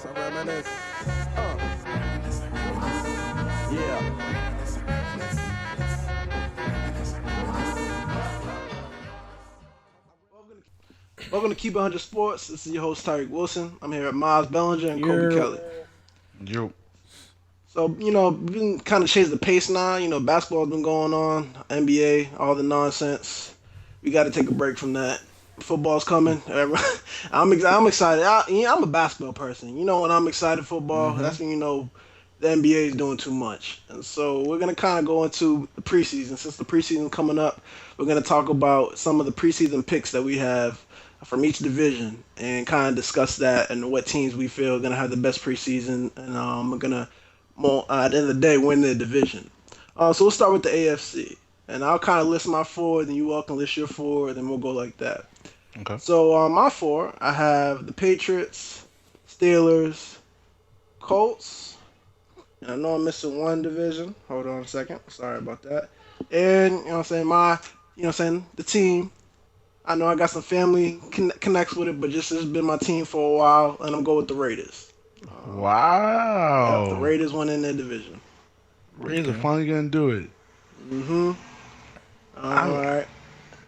I reminisce. Yeah. Welcome to Keep It 100 Sports. This is your host, Tyreek Wilson. I'm here with Miles Bellinger and Kobe You're Kelly. Yo. So, we can kind of change the pace now. Basketball's been going on, NBA, all the nonsense. We got to take a break from that. Football's coming. I'm excited. I'm a basketball person. When I'm excited football, that's when the NBA is doing too much. And so we're going to kind of go into the preseason. Since the preseason coming up, we're going to talk about some of the preseason picks that we have from each division and kind of discuss that and what teams we feel are going to have the best preseason. And we're going to, at the end of the day, win the division. So we'll start with the AFC. And I'll kind of list my four, then you all can list your four, then we'll go like that. Okay. So my four, I have the Patriots, Steelers, Colts, and I know I'm missing one division. Hold on a second. Sorry about that. And, the team. I know I got some family connects with it, but just it's been my team for a while, and I'm going with the Raiders. Wow. The Raiders won in their division. Raiders are finally going to do it. Mm-hmm. All right.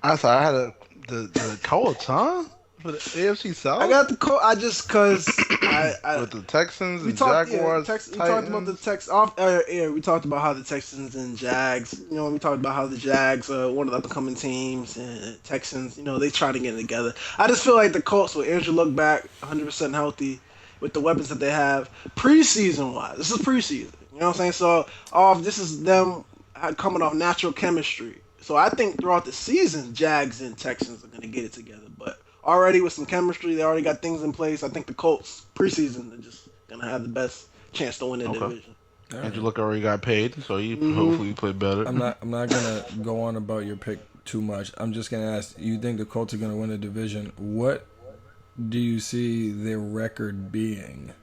I thought I had the Colts, huh? For the AFC South? I got the Colts. Because with the Texans and Jaguars. Jaguars, We talked about the Texans off air. We talked about how the Texans and Jags. We talked about how the Jags are one of the upcoming teams, and Texans. They try to get it together. I just feel like the Colts with Andrew Luck back, 100% healthy, with the weapons that they have, preseason wise. This is preseason. You know what I'm saying? So this is them coming off natural chemistry. So I think throughout the season, Jags and Texans are going to get it together. But already with some chemistry, they already got things in place. I think the Colts preseason are just going to have the best chance to win their division. Right. Andrew Luck already got paid, so hopefully you play better. I'm not gonna go on about your pick too much. I'm just gonna ask. You think the Colts are gonna win the division? What do you see their record being,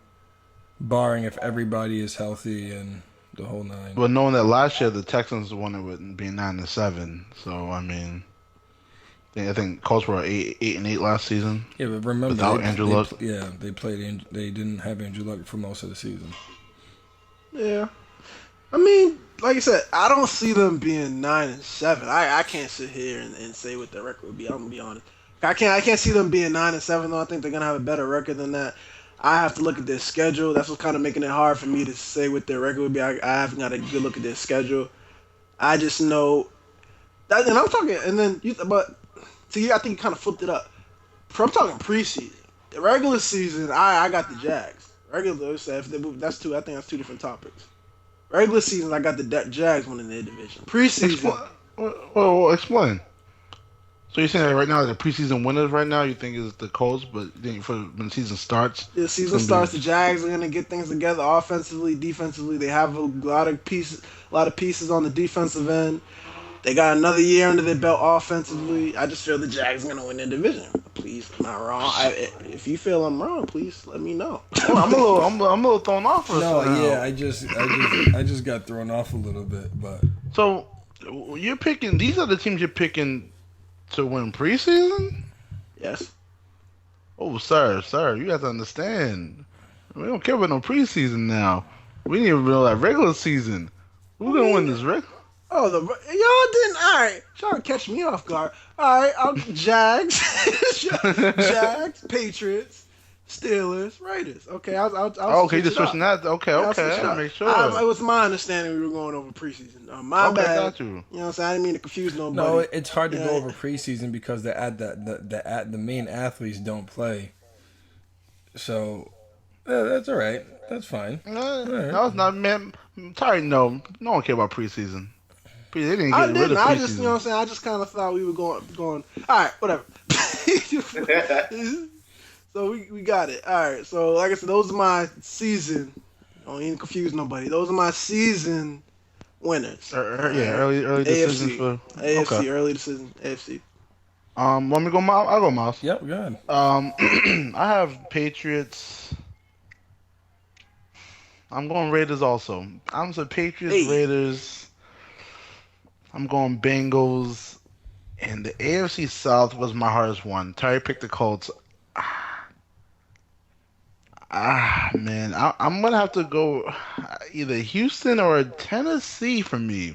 barring if everybody is healthy and the whole nine? But knowing that last year the Texans won it with being 9-7, so I mean, I think Colts were 8-8 last season. Yeah, but remember without Andrew Luck. They played. They didn't have Andrew Luck for most of the season. Yeah, I mean, like I said, I don't see them being 9-7. I can't sit here and say what their record would be. I'm gonna be honest. I can't see them being 9-7 though. I think they're gonna have a better record than that. I have to look at their schedule. That's what's kind of making it hard for me to say what their record would be. I haven't got a good look at their schedule. I just know that, and I'm talking, and then but see, I think you kind of flipped it up. I'm talking preseason. The regular season, I got the Jags. Regular, that's two. I think that's two different topics. Regular season, I got the Jags winning their division. Preseason, Well, explain. So you're saying that right now the preseason winners right now you think is the Colts, but you think for when the season starts, the the Jags are gonna get things together offensively, defensively. They have a lot of pieces on the defensive end. They got another year under their belt offensively. I just feel the Jags are gonna win their division. Please, am I wrong? If you feel I'm wrong, please let me know. I'm a little thrown off. I just got thrown off a little bit, but so you're picking. These are the teams you're picking to win preseason? Yes. Oh, sir, you have to understand. We don't care about no preseason now. We need to know that regular season. Who's gonna win this regular? Oh, y'all didn't. All right, trying to catch me off guard. All right, Jags, Jags, Patriots, Steelers, Raiders. Okay, okay, just switching that. Okay, I'll make sure. It was my understanding we were going over preseason. My bad. Got you. You know what I'm saying? I didn't mean to confuse nobody. No, it's hard to go over preseason because the main athletes don't play. So that's all right. That's fine. No, it's not. Man, sorry, no one care about preseason. They didn't get rid of preseason. I just, you know what I'm saying? I just kind of thought we were going. All right, whatever. So we got it. All right. So like I said, those are my season. Don't even confuse nobody. Those are my season winners. Early decision for AFC. Okay. Early decision. AFC. Want me to go Miles? I'll go Miles. Yep, go ahead. I have Patriots. I'm going Raiders also. I'm so Patriots, Raiders. I'm going Bengals, And the AFC South was my hardest one. Terry picked the Colts. Man, I'm gonna have to go either Houston or Tennessee for me.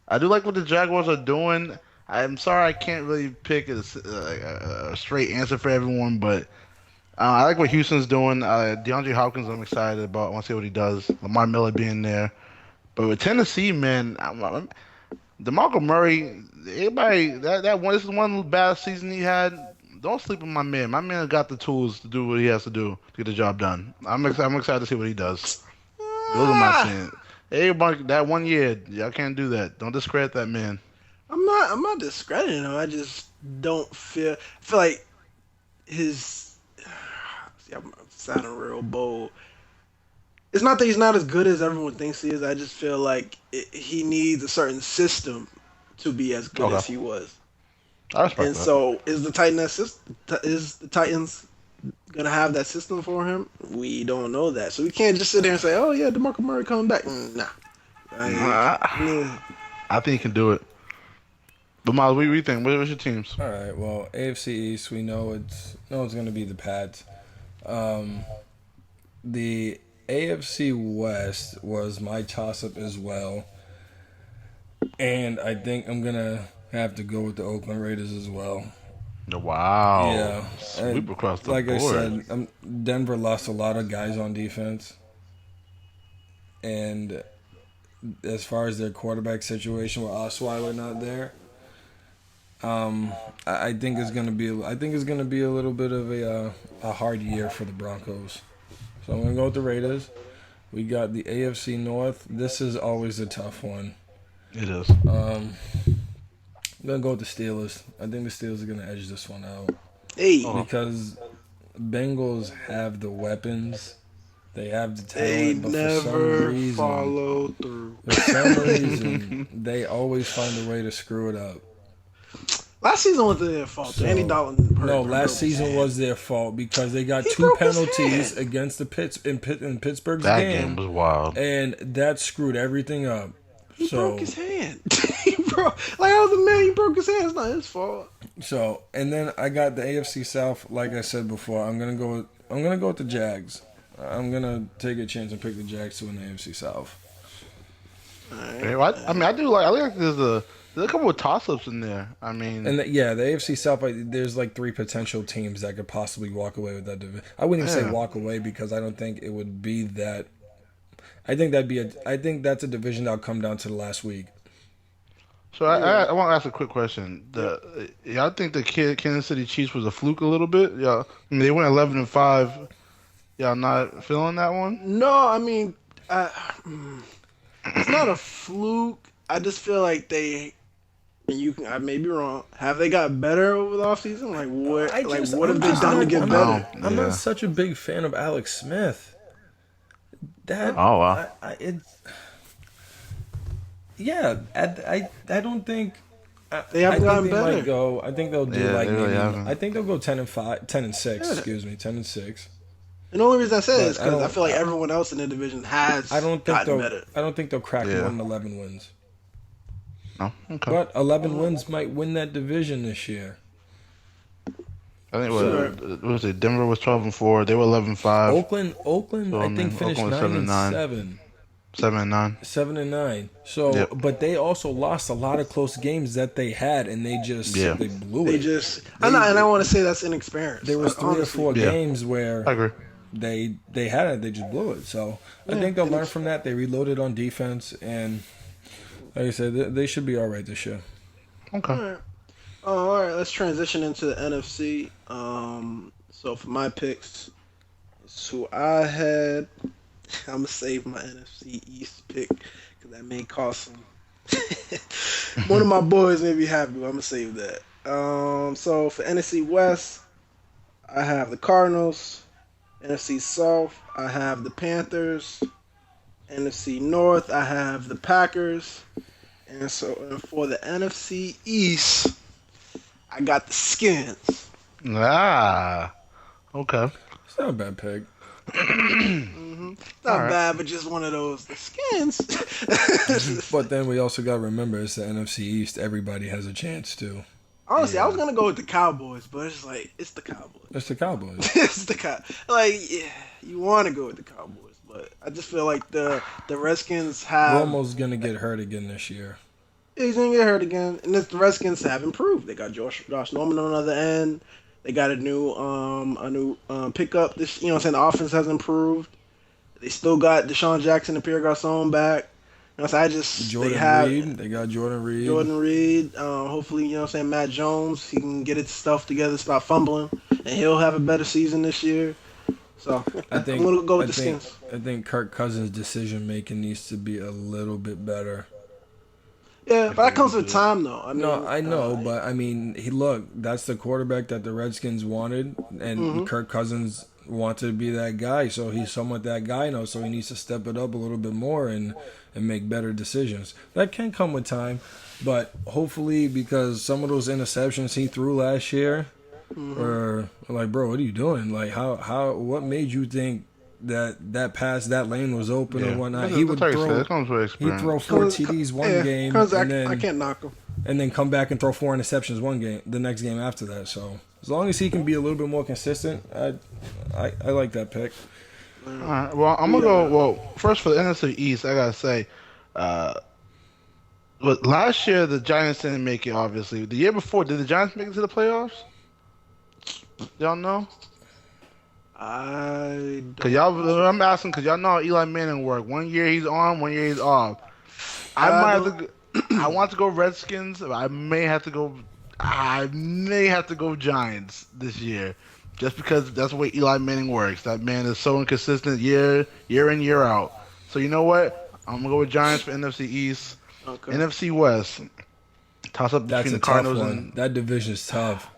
I do like what the Jaguars are doing. I'm sorry I can't really pick a straight answer for everyone, but I like what Houston's doing. DeAndre Hopkins, I'm excited about. I want to see what he does. Lamar Miller being there. But with Tennessee, man, DeMarco Murray, everybody, this is one bad season he had. Don't sleep on my man. My man got the tools to do what he has to do to get the job done. I'm excited to see what he does. Those are my Ah, team. Everybody, that 1 year, y'all can't do that. Don't discredit that man. I'm not discrediting him. I just don't feel. I feel like his. See, I'm sounding real bold. It's not that he's not as good as everyone thinks he is. I just feel like he needs a certain system to be as good as Okay, he was. I respect And that. so, is the Titans gonna have that system for him? We don't know that, so we can't just sit there and say, "Oh yeah, DeMarco Murray coming back." Nah, I, I think he can do it. But Miles, what do you think? What's your teams? All right. Well, AFC East, we know it's going to be the Pats. The AFC West was my toss-up as well, and I think I'm gonna have to go with the Oakland Raiders as well. Wow, Yeah, sweep across the like I board. said, Denver lost a lot of guys on defense, and as far as their quarterback situation with Osweiler not there, I think it's gonna be a little bit of a hard year for the Broncos. So I'm gonna go with the Raiders. We got the AFC North. This is always a tough one. It is. I'm gonna go with the Steelers. I think the Steelers are gonna edge this one out hey, because Bengals have the weapons, they have the they talent, but follow through. for some reason, they always find a way to screw it up. Last season was their fault. So, Andy Dalton hurt. no, broke last his season hand. was their fault because they got He two broke his penalties hand. against the in Pittsburgh's That game, game was wild. and that screwed everything up. He So, broke his hand. He broke like I was the man. He broke his hand. It's not his fault. and then I got the AFC South. Like I said before, I'm gonna go with the Jags. I'm gonna take a chance and pick the Jags to win the AFC South. All right. Okay, well, I mean, I like there's a couple of toss-ups in there. I mean, And the AFC South, there's like three potential teams that could possibly walk away with that division. I wouldn't even say Yeah. walk away because I don't think it would be that. I think that's a division that'll come down to the last week. so I want to ask a quick question. Y'all think the Kansas City Chiefs was a fluke a little bit? Yeah, I mean they went 11-5. Y'all not feeling that one? No, I mean, it's not a fluke. I just feel like I may be wrong. Have they got better over the offseason? Like what have they done to get better? I'm Yeah. not such a big fan of Alex Smith. That Oh wow. I don't think. They I haven't think gotten they better. might go. I think they'll do Yeah, like they really maybe. haven't. I think they'll go 10-5, 10-6. Yeah. Excuse me, 10-6. And the only reason I say it is But because I feel like everyone else in the division has I don't think gotten they'll. better. I don't think they'll crack Yeah. more than 11 wins. No. Okay. But 11 wins might win that division this year. I think Sure. what was it? Denver was 12-4. They were 11-5. Oakland, So, I I think mean, finished Oakland was 9-7, 7-9. 7-9. So, Yep. but they also lost a lot of close games that they had, and they Yeah. blew They it. just and I want to say that's inexperience. There was 3 or honestly. 4 Yeah. games where I agree. they had it, they just blew it. So I think they'll learn from that. They reloaded on defense, and like I said, they should be all right this year. Okay. All right. All right, let's transition into the NFC. So for my picks, it's who I had. I'm gonna save my NFC East pick because that may cost some. One of my boys may be happy, but I'm gonna save that. So for NFC West, I have the Cardinals. NFC South, I have the Panthers. NFC North, I have the Packers. And for the NFC East, I got the Skins. Ah. Okay. It's not a bad pick. Not Alright. bad, but just one of those. The Skins. But then we also got to remember it's the NFC East. Everybody has a chance to. Honestly, I was Yeah. gonna go with the Cowboys, but it's like it's the Cowboys. It's the Cowboys. It's the Cow. Like yeah, you want to go with the Cowboys, but I just feel like the Redskins have. Romo's gonna get hurt again this year. He's gonna get hurt again, and the Redskins have improved. They got Josh Norman on the other end. They got a new pickup. This you know what I'm saying. The offense has improved. They still got Deshaun Jackson and Pierre Garcon back. You know, so I just Jordan they have Reed. They got Jordan Reed. Jordan Reed. Hopefully, you know what I'm saying. Matt Jones, he can get his stuff together, stop fumbling, and he'll have a better season this year. So I think I'm gonna go with I the think, Skins. I think Kirk Cousins' decision making needs to be a little bit better. Yeah, but that comes with time, though. I mean, No, I know, but I mean, that's the quarterback that the Redskins wanted, and Kirk Cousins wanted to be that guy, so he's somewhat that guy now, so he needs to step it up a little bit more and make better decisions. That can come with time, but hopefully, because some of those interceptions he threw last year were like, bro, what are you doing? Like, what made you think that pass, that lane was open or whatnot? He would he'd throw 4 TDs one game, and then I can't knock him. and then come back and throw 4 interceptions the next game after that. So as long as he can be a little bit more consistent, I like that pick. All right. Well, I'm gonna go. Well, first for the NFC East, I gotta say, but last year the Giants didn't make it. Obviously, the year before, did the Giants make it to the playoffs? Y'all know? I'm asking because y'all know how Eli Manning work. 1 year he's on, 1 year he's off. I might have to. I want to go Redskins. But I may have to go. I may have to go Giants this year, just because that's the way Eli Manning works. That man is so inconsistent year in, year out. So you know what? I'm gonna go with Giants for NFC East. Okay. NFC West. Toss up That's between a the Cardinals tough one. and That division's tough.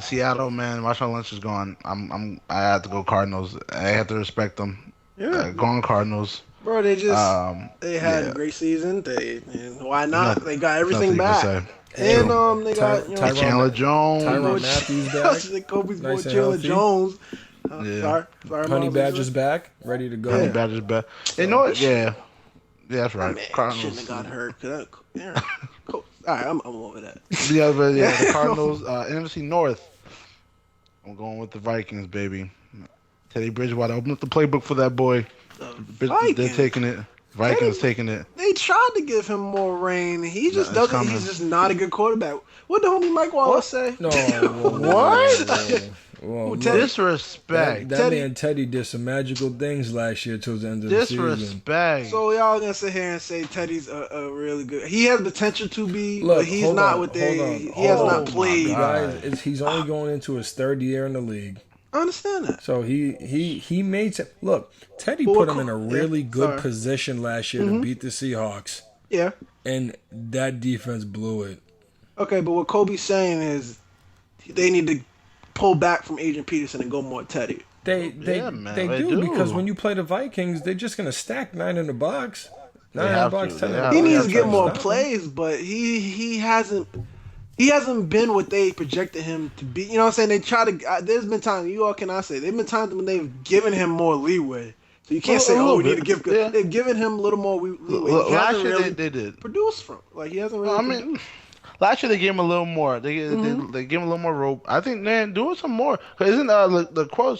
Seattle. Man, Marshawn Lynch is gone. I have to go Cardinals. I have to respect them. Yeah. Going Cardinals. Bro, they had yeah. a great season. And why not? Nothing- They got everything nothing you back. can say. And they got Chandler Jones. Tyrann Matthews back. Kobe's boy Nice and Chandler healthy. Jones. Yeah. Sorry, Honey Miles, Badger's back, ready to go. Honey Badger's back. You know what? Yeah. Yeah, that's right. Man, Cardinals. shouldn't have got hurt. All right, I'm over that. The Cardinals. NFC North. I'm going with the Vikings, baby. Teddy Bridgewater, open up the playbook for that boy. They're Vikings. taking it. Vikings taking it. They tried to give him more rain. He just it's doesn't. coming. He's just not a good quarterback. What the homie Mike Wallace say? No, What? Whoa, look, Disrespect. that man Teddy did some magical things last year towards the end of the season. Disrespect. So y'all gonna sit here and say Teddy's a really good. He has potential to be, Look, but he's hold not on, what hold they. on. He has Oh not my played. God. Guys, he's only going into his 3rd year in the league. I understand that. So he made look. Teddy But put what him in a co- really yeah, good sorry. position last year to beat the Seahawks, Yeah. and that defense blew it. Okay, but what Kobe's saying is they need to pull back from Adrian Peterson and go more Teddy. They man, they they do do. because when you play the Vikings, they're just gonna stack 9 in the box. 9 in the have box, to. 10 in They the have box. He needs to Try get more stop them. plays, but he hasn't been what they projected him to be. You know what I'm saying? They try to. There's been times you all cannot say there've been times when they've given him more leeway. So you can't A say, little oh, we need to bit, give. yeah. They've given him a little more leeway. He Last hasn't year really they did. produced from. Like he hasn't really. I mean, produced. last year they gave him a little more. They gave him a little more rope. I think, man, doing some more. 'Cause isn't the quote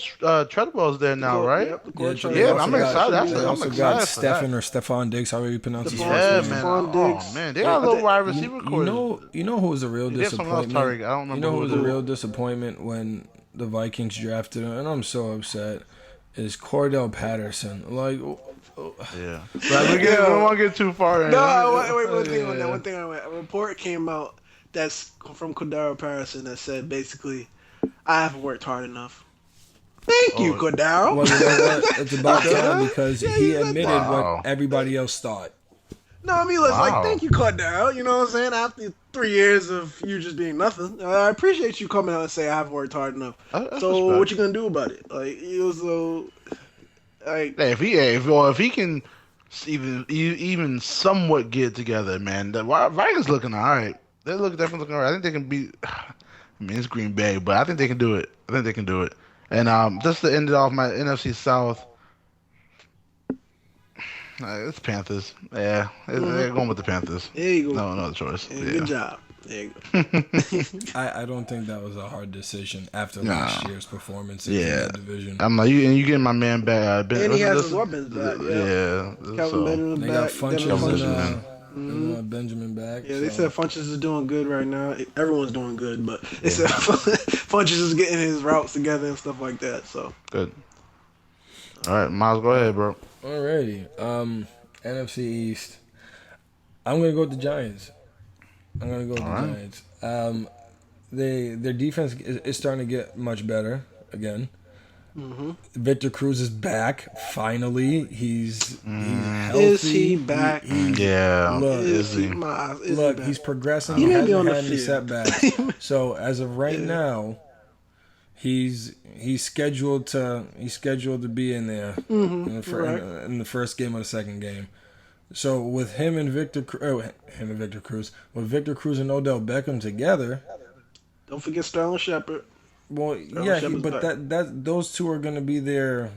Treadwell's there now, right? Yep, the Yeah, court so trial. they Yeah, also I'm got- excited. They I'm also excited got for Stefan that. or Stefan Diggs, however you pronounce his Stephon- first Yeah, name. man. Stephon Diggs. Oh man, they got a little wide receiver core. You know who was a real They have someone else, disappointment? Tariq. I don't remember You know who was who a it real disappointment when the Vikings drafted him, and I'm so upset. Is Cordell Patterson like? Yeah, but we don't want to get too far in. No, wait, one thing Yeah. on that. One thing on that. A report came out that's from Cordero Patterson that said basically, I haven't worked hard enough. Thank you, Cordero. Well, you know what? It's about time because Yeah, he you said admitted that. what everybody else thought. No, I mean, it's Wow. like, thank you, Cordell. You know what I'm saying? After 3 years of you just being nothing, I appreciate you coming out and saying I haven't worked hard enough. That's So respect. what you gonna do about it? Like, it was so, like, Hey, if he can even somewhat get it together, man, the Vikings looking all right. They definitely looking all right. I think they can beat. I mean, it's Green Bay, but I think they can do it. And just to end it off, my NFC South. It's Panthers. Yeah, they're going with the Panthers. there you go. No other choice. Yeah, Yeah. Good job. There you go. I don't think that was a hard decision after Nah. last year's performances in Yeah. that division. I'm like, you getting my man back. And he has his weapons back. Yeah. Kevin So, Benjamin They got back. Devin Funches Funches, and Benjamin back. Yeah, they so. said Funches is doing good right now. Everyone's doing good, but they said Funches is getting his routes together and stuff like that. So good. All right, Miles, go ahead, bro. Alrighty. NFC East. I'm gonna go with the Giants. Giants. Their defense is starting to get much better again. Victor Cruz is back finally. He's healthy. is he back? Yeah. Look, Is he? Look, he's progressing. He He may be hasn't on the had any field. setbacks. So as of right now, he's scheduled to be in there in the first game or the second game. So with him and Victor Cruz, with Victor Cruz and Odell Beckham together. Don't forget Sterling Shepard. Well, yeah, but that those two are going to be their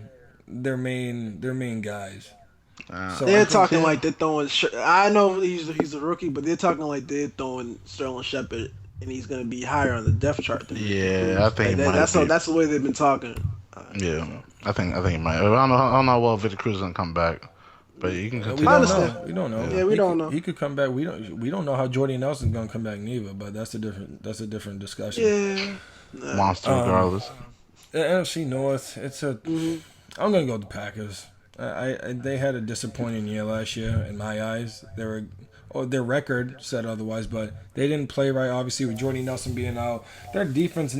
main guys. So They're talking like they're throwing. I know he's a rookie, but they're talking like they're throwing Sterling Shepard, and he's going to be higher on the depth chart than Yeah, I think that's the way they've been talking. Yeah, I think he might. I don't know how well Victor Cruz is gonna come back, but you can we continue. don't know. Yeah, we don't know. He could come back. We don't know how Jordy Nelson's going to come back neither. But that's a different discussion. Yeah. Monster, regardless. The NFC North. I'm going to go with the Packers. They had a disappointing year last year in my eyes. Their record said otherwise, but they didn't play right. Obviously, with Jordy Nelson being out, their defense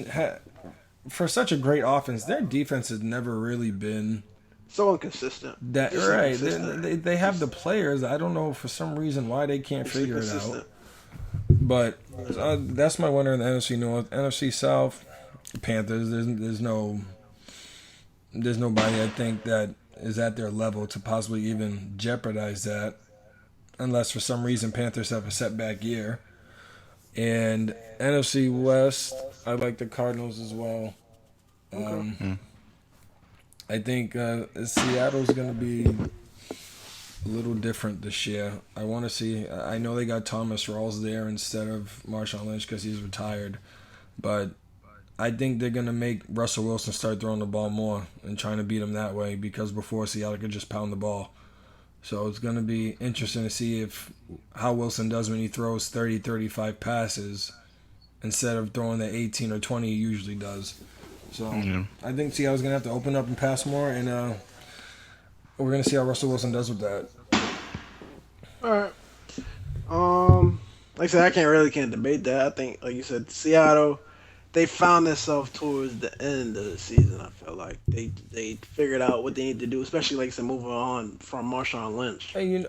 for such a great offense, their defense has never really been so inconsistent. They have the players. I don't know for some reason why they can't figure it out. But that's my winner in the NFC North. NFC South, Panthers. There's nobody I think that is at their level to possibly even jeopardize that, unless for some reason Panthers have a setback year. And NFC West, I like the Cardinals as well. I think Seattle's going to be a little different this year. I want to see. I know they got Thomas Rawls there instead of Marshawn Lynch because he's retired, but I think they're going to make Russell Wilson start throwing the ball more and trying to beat him that way, because before Seattle could just pound the ball. So it's going to be interesting to see how Wilson does when he throws 30, 35 passes instead of throwing the 18 or 20 he usually does. So I think Seattle's going to have to open up and pass more, and we're going to see how Russell Wilson does with that. All right. Like I said, I can't debate that. I think, like you said, Seattle, they found themselves towards the end of the season. I feel like they figured out what they need to do, especially like I said, moving on from Marshawn Lynch. And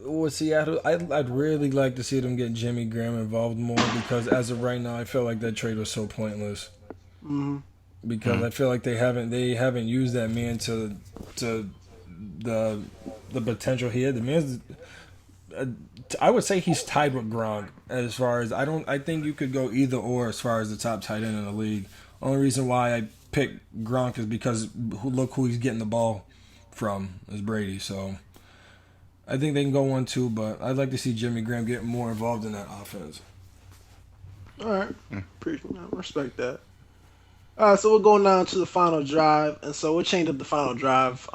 with Seattle, I'd really like to see them get Jimmy Graham involved more, because as of right now, I feel like that trade was so pointless. Because I feel like they haven't used that man to the potential he had. The man's, I would say he's tied with Gronk as far as I think you could go either or as far as the top tight end in the league. Only reason why I picked Gronk is because look who he's getting the ball from is Brady. So I think they can go 1-2, but I'd like to see Jimmy Graham get more involved in that offense. All right, I respect that. All right, so we're going down to the final drive, and so we'll change up the final drive.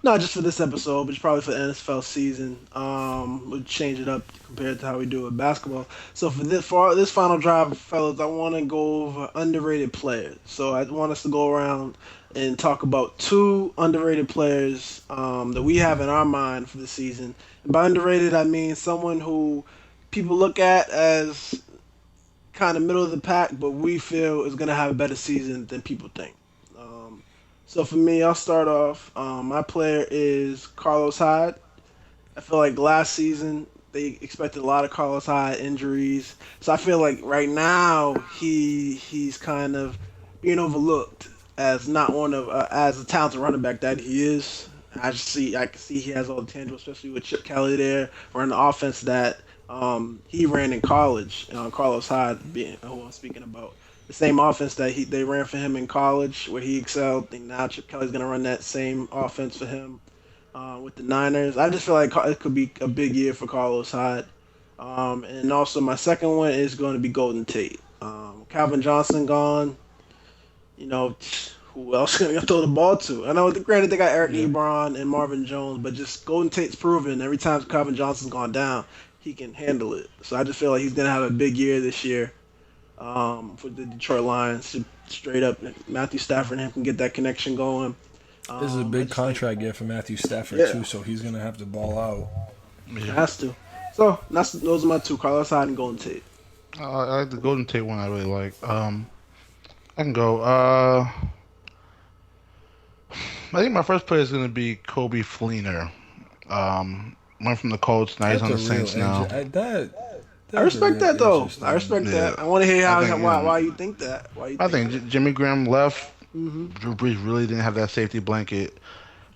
Not just for this episode, but probably for the NFL season. We'll change it up compared to how we do with basketball. So for this final drive, fellas, I want to go over underrated players. So I want us to go around and talk about 2 underrated players that we have in our mind for the season. And by underrated, I mean someone who people look at as kind of middle of the pack, but we feel is going to have a better season than people think. So for me, I'll start off. My player is Carlos Hyde. I feel like last season they expected a lot of Carlos Hyde injuries, so I feel like right now he's kind of being overlooked as not one of as a talented running back that he is. I can see he has all the tangible, especially with Chip Kelly there, running the offense that he ran in college. Carlos Hyde being who I'm speaking about. The same offense that they ran for him in college, where he excelled. And now Chip Kelly's going to run that same offense for him with the Niners. I just feel like it could be a big year for Carlos Hyde. And also my second one is going to be Golden Tate. Calvin Johnson gone. You know, who else gonna throw the ball to? I know, granted, they got Eric Yeah. Ebron and Marvin Jones, but just Golden Tate's proven every time Calvin Johnson's gone down, he can handle it. So I just feel like he's gonna have a big year this year for the Detroit Lions. Straight up, Matthew Stafford and him can get that connection going. This is a I big just think, contract year for Matthew Stafford yeah, too, so he's gonna have to ball out. he has to. So those are my two: Carlos Hyde and Golden Tate. I like the Golden Tate one. I really like. I can go. I think my first player is going to be Kobe Fleener. Went from the Colts. Now he's on the Saints now. I That's a respect real that though. interesting. I respect Yeah. that. I want to hear I think, why you think that. Why you I think think Jimmy Graham left. Mm-hmm. Drew Brees really didn't have that safety blanket.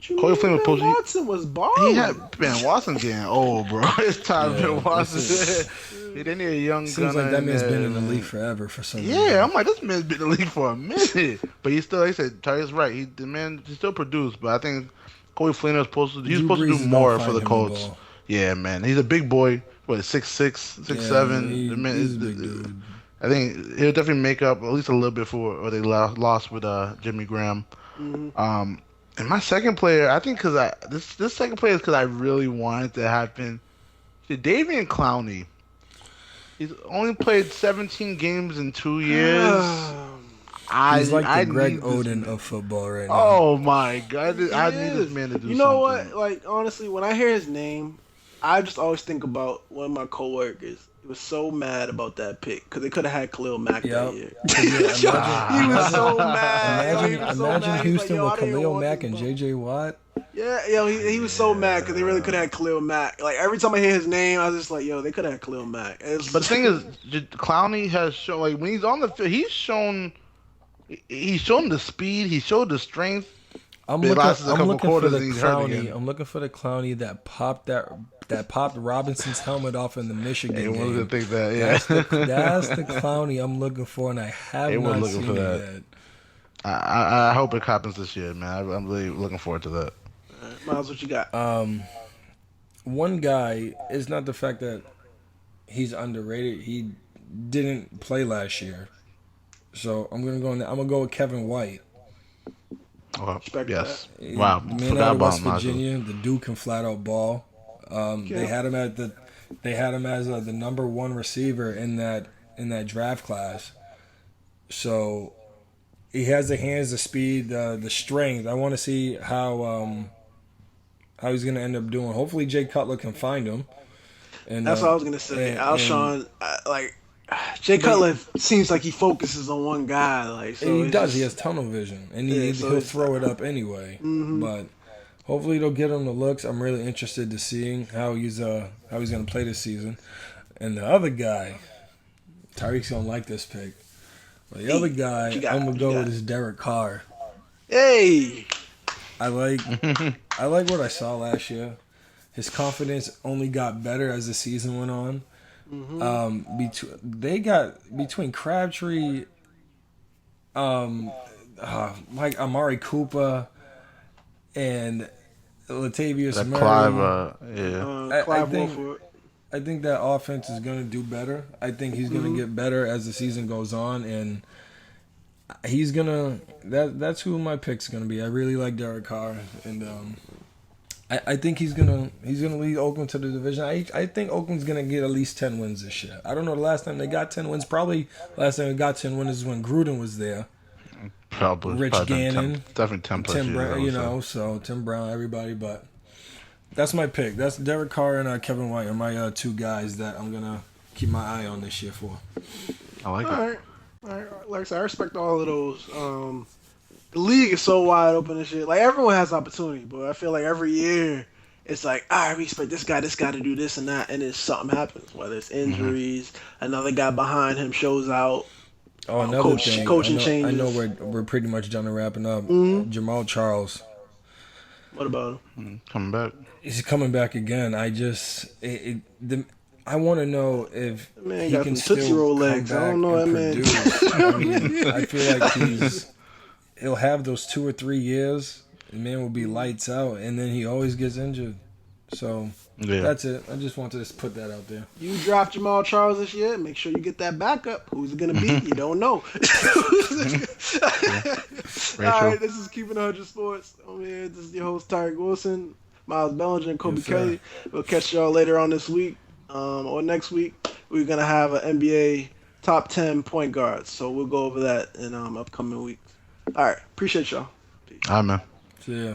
Jimmy Corey Flynn was supposed to- Watson was He balling. had Ben Watson getting old, bro. It's time Yeah, Ben Watson. this He didn't need a young Seems gunner like that man's there, been in the man. league forever for some reason. Yeah, I'm like, this man's been in the league for a minute. But he still, he said, Tyreek's right. He still produced. But I think Corey Flynn was supposed to, Drew supposed to Brees do is more gonna for the find him the Colts. ball. Yeah, man. He's a big boy. What, 6'6", 6'7"? He- The man he's is- a big dude. I think he'll definitely make up at least a little bit for what they lost with Jimmy Graham. Mm-hmm. And my second player, I think, because this second player is because I really want it to happen. Davian Clowney. He's only played 17 games in 2 years. He's like I the Greg need this Oden man. of football right now. Oh my god! I He need is. this man to do You know something. what? Like honestly, when I hear his name, I just always think about one of my coworkers. He was so mad about that pick because they could have had Khalil Mack Yep. that year. Yeah, He was so mad. He Imagine, was so imagine mad. He was Houston like, yo, with I didn't Khalil want Mack this and ball. J.J. Watt. Yeah, he was so mad because they really could have had Khalil Mack. Like every time I hear his name, I was just like, yo, they could have had Khalil Mack. But the thing is, Clowney has shown, like, when he's on the field, he's shown the speed, he showed the strength. I'm It looking, lasts a I'm couple looking for quarters the and he's hurt Clowney. again. I'm looking for the Clowney that popped Robinson's helmet off in the Michigan Anyone would game. think that, yeah. That's the Clowney I'm looking for, and I have Everyone not looking seen for it that. yet. I hope it happens this year, man. I'm really looking forward to that. Miles, what you got? One guy is not the fact that he's underrated. He didn't play last year, so I'm gonna go with Kevin White. Oh, Respect yes. that. Wow. The man Forgot out of about West him. Miles. Virginia, the dude can flat out ball. They had him as the number one receiver in that draft class. So he has the hands, the speed, the strength. I want to see how he's going to end up doing. Hopefully, Jay Cutler can find him. And That's what I was gonna say. and- Alshon, Jay Cutler seems like he focuses on one guy. Like so And he it's does. He just- has tunnel vision, and Yeah, so he'll it's- throw it up anyway. But hopefully, they'll get him the looks. I'm really interested to seeing how he's going to play this season. And the other guy, Tyreek's gonna like this pick. But the other guy, you got? I'm gonna You go got? with is Derek Carr. Hey, I like what I saw last year. His confidence only got better as the season went on. They got between Crabtree, Mike Amari Cooper, and Latavius That Murray. Clive, yeah. I Clive think- Wolford. I think that offense is going to do better. I think he's going to get better as the season goes on, and he's gonna. That's who my pick's going to be. I really like Derek Carr, and I think he's gonna lead Oakland to the division. I think Oakland's gonna get at least 10 wins this year. I don't know the last time they got 10 wins. Probably last time they got 10 wins is when Gruden was there. Probably. Rich probably been Gannon, definitely 10 plus Tim years, I Brown, would say. so Tim Brown, everybody. But that's my pick. That's Derek Carr and Kevin White are my two guys that I'm gonna keep my eye on this year for. I like All it. right. Like I said, I respect all of those. The league is so wide open and shit. Like everyone has opportunity, but I feel like every year it's like, I respect this guy to do this and that, and then something happens. Whether it's injuries, another guy behind him shows out. Oh, another thing. coaching I know changes. we're pretty much done to wrapping up. Jamal Charles. What about him? Coming back. He's coming back again. I want to know if Man he got can some Tootsie still Roll come legs. I back don't know and that man. produce. I mean, I feel like he'll have those 2 or 3 years. The man will be lights out, and then he always gets injured. So Yeah. that's it. I just wanted to put that out there. You draft Jamal Charles this year, make sure you get that backup. Who's it gonna be? You don't know. Very All true. right, this is Keeping 100 Sports. I'm here. This is your host Tyreek Wilson, Miles Bellinger, and Kobe Yes, sir. Kelly. We'll catch y'all later on this week or next week. We're gonna have an NBA top 10 point guards, so we'll go over that in upcoming weeks. All right, appreciate y'all. All right, man. See ya.